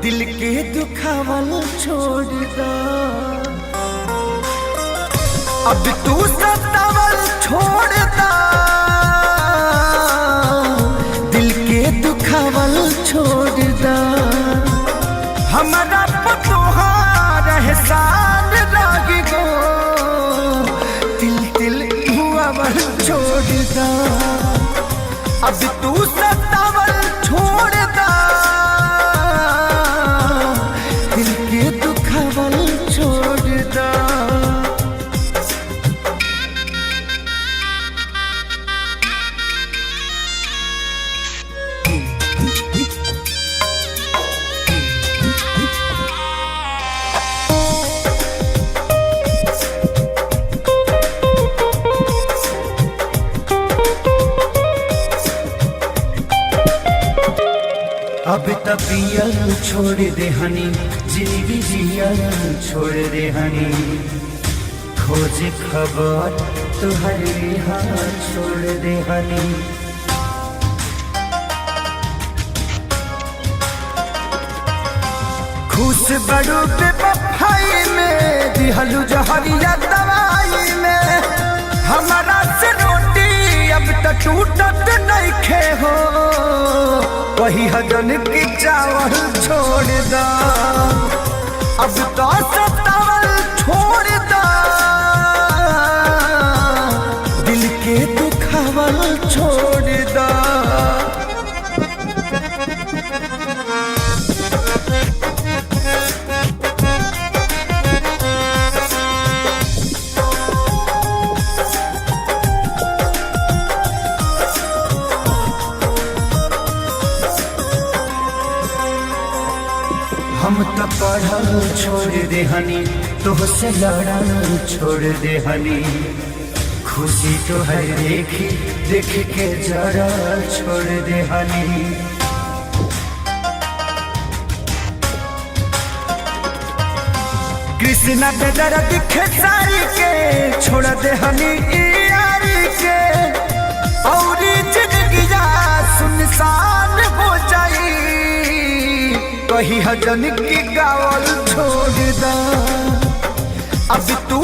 दिल के दुखावल छोड़ दा। अब तू सतावल छोड़ दा, दिल के दुखावल छोड़ दा। हमारा पतोहार एहसान लागी गो, तिल तिल हुआवल छोड़ दा। अब तू सतावल छोड़ दा, दिल के दुखावल छोड़ दा। अब तपियल छोड़ दे हनी, जिंदगी जियल छोड़ दे हनी। खोज खबर तुहरे हाथ छोड़ दे हनी। खुश बड़ो बेवफाई में, दिहलू जहरिया दवाई में। हमारा से रोटी अब तक टूटत नहीं खे हो, वही हजन की चावल छोड़ दा। अब तो सतावल छोड़ दा, दिल के दुखावल छोड़ दा। हम तो पढ़ल छोड़ दे हनी, तुहसे लड़ल छोड़ दे हनी। खुशी तो है देखी देख के जरा छोड़ दे हनी। कृष्णा पे दर्द दिखे सारी के, छोड़ दे हनी यारी के। और जिंदगी सुनसान हो जाई, वही हजन की गावल छोड़ दा। अब तू